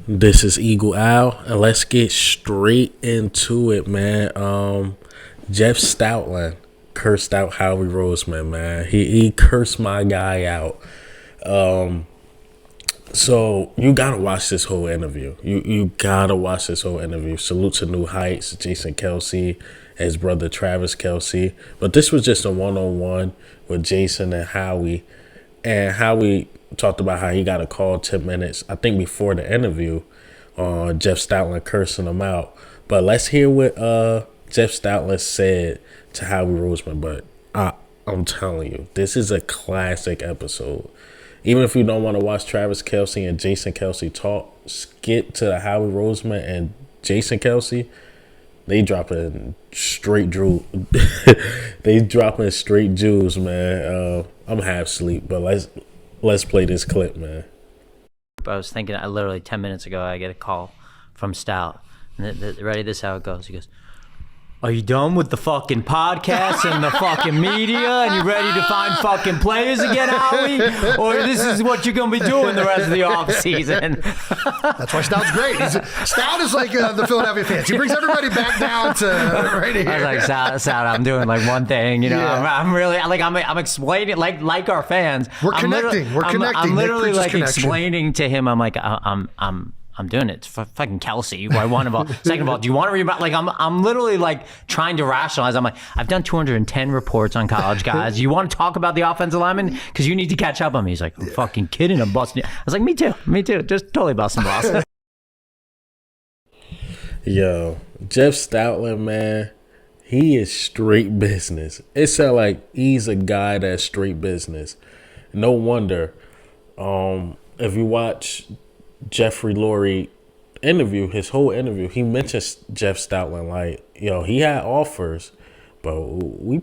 This is Eagle Owl, and let's get straight into it, man. Jeff Stoutland cursed out Howie Roseman, man. He cursed my guy out. So you gotta watch this whole interview. You gotta watch this whole interview. Salute to New Heights, Jason Kelsey, his brother Travis Kelsey. But this was just a one-on-one with Jason and Howie. And Howie talked about how he got a call 10 minutes, I think, before the interview. Jeff Stoutland cursing him out. But let's hear what Jeff Stoutland said to Howie Roseman. But I'm telling you, this is a classic episode. Even if you don't want to watch Travis Kelsey and Jason Kelsey talk, skip to the Howie Roseman and Jason Kelsey. They dropping straight jewels. They dropping straight jewels, man. I'm half asleep, but let's play this clip, man. I was thinking, I literally 10 minutes ago, I get a call from Stout. And ready, this is how it goes. He goes, "Are you done with the fucking podcast and the fucking media and you ready to find fucking players again, Howie? Or this is what you're going to be doing the rest of the offseason?" That's why Stout's great. Stout is like the Philadelphia fans. He brings everybody back down to right here. I was like, Stout, I'm doing like one thing, you know. Yeah. I'm really, like, I'm explaining, like our fans. We're connecting. I'm literally like explaining to him, I'm like, I'm doing it. It's fucking Kelsey. One of all. Second of all, do you want to read about? Like, I'm literally like trying to rationalize. I'm like, I've done 210 reports on college guys. You want to talk about the offensive lineman because you need to catch up on me. He's like, I'm fucking kidding. I'm busting. I was like, me too. Just totally busting boss. Yo, Jeff Stoutland, man, he is straight business. It sounds like he's a guy that's straight business. No wonder. If you watch Jeffrey Lurie interview, his whole interview, he mentions Jeff Stoutland like, yo, he had offers, but we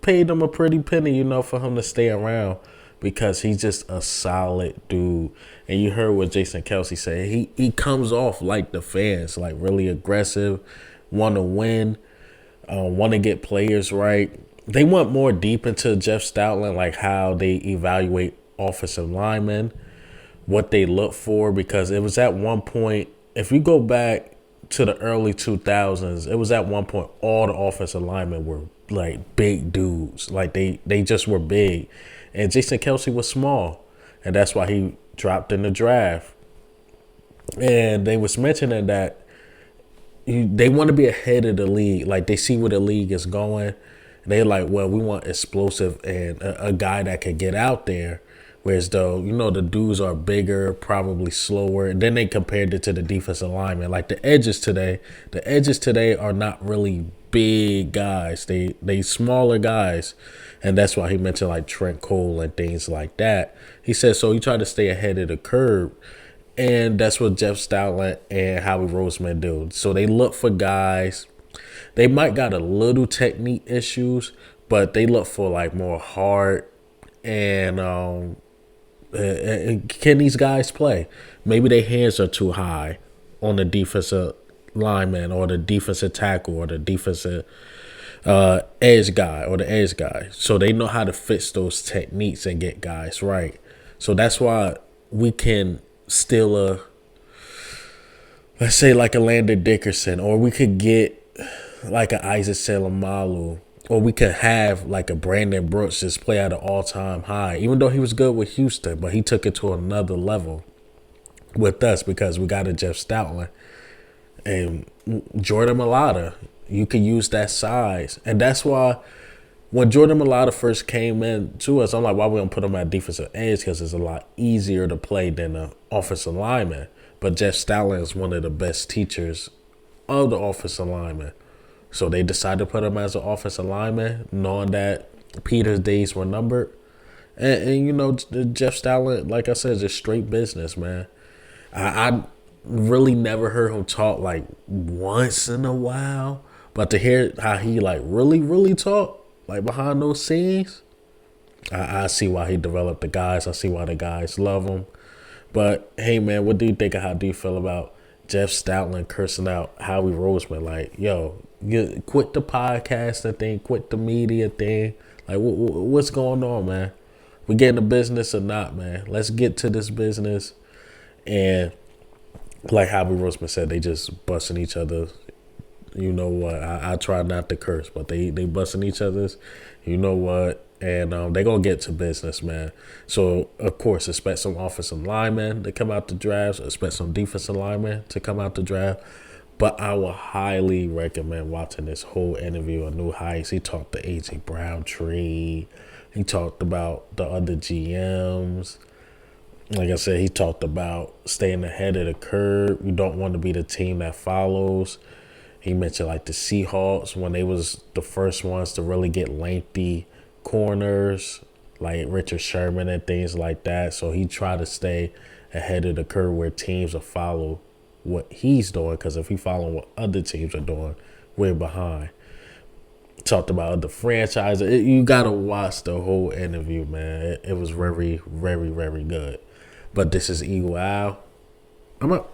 paid him a pretty penny, you know, for him to stay around because he's just a solid dude. And you heard what Jason Kelsey said. He comes off like the fans, like really aggressive, want to win, want to get players right. They went more deep into Jeff Stoutland, like how they evaluate offensive linemen, what they look for, because it was at one point, if you go back to the early 2000s, it was at one point all the offensive linemen were like big dudes. Like they just were big. And Jason Kelsey was small. And that's why he dropped in the draft. And they was mentioning that they want to be ahead of the league. Like they see where the league is going. They're like, well, we want explosive and a guy that could get out there. Whereas though, you know, the dudes are bigger, probably slower. And then they compared it to the defensive linemen. Like the edges today are not really big guys. They smaller guys. And that's why he mentioned like Trent Cole and things like that. He said, so he tried to stay ahead of the curve. And that's what Jeff Stoutland and Howie Roseman do. So they look for guys. They might got a little technique issues, but they look for like more heart and can these guys play? Maybe their hands are too high on the defensive lineman or the defensive tackle or the defensive edge guy or the edge guy. So they know how to fix those techniques and get guys right. So that's why we can steal let's say like a Landon Dickerson, or we could get like an Isaac Seumalo. Or we could have like a Brandon Brooks just play at an all-time high, even though he was good with Houston, but he took it to another level with us because we got a Jeff Stoutland. And Jordan Mailata, you could use that size. And that's why when Jordan Mailata first came in to us, I'm like, why we don't put him at defensive edge? Because it's a lot easier to play than an offensive lineman. But Jeff Stoutland is one of the best teachers of the offensive lineman. So they decided to put him as an offensive lineman, knowing that Peter's days were numbered. And you know, Jeff Stoutland, like I said, is just straight business, man. I really never heard him talk like once in a while. But to hear how he like really talk, like behind those scenes, I see why he developed the guys. I see why the guys love him. But, hey, man, what do you think of how do you feel about Jeff Stoutland cursing out Howie Roseman? Like, yo, quit the podcasting thing, quit the media thing. Like, what's going on, man? We getting the business or not, man? Let's get to this business. And like Howie Roseman said, they just busting each other. You know what? I try not to curse, but they busting each other's. You know what? And they gonna get to business, man. So of course, expect some offensive linemen to come out the drafts. Expect some defensive linemen to come out the draft. But I would highly recommend watching this whole interview on New Heights. He talked to AJ Brown trade. He talked about the other GMs. Like I said, he talked about staying ahead of the curve. You don't want to be the team that follows. He mentioned like the Seahawks when they was the first ones to really get lengthy corners, like Richard Sherman and things like that. So he tried to stay ahead of the curve where teams will follow what he's doing, because if he following what other teams are doing, we're behind. Talked about other franchises. You gotta watch the whole interview, man. It was very, very, very good. But this is Eagle Al. I'm up.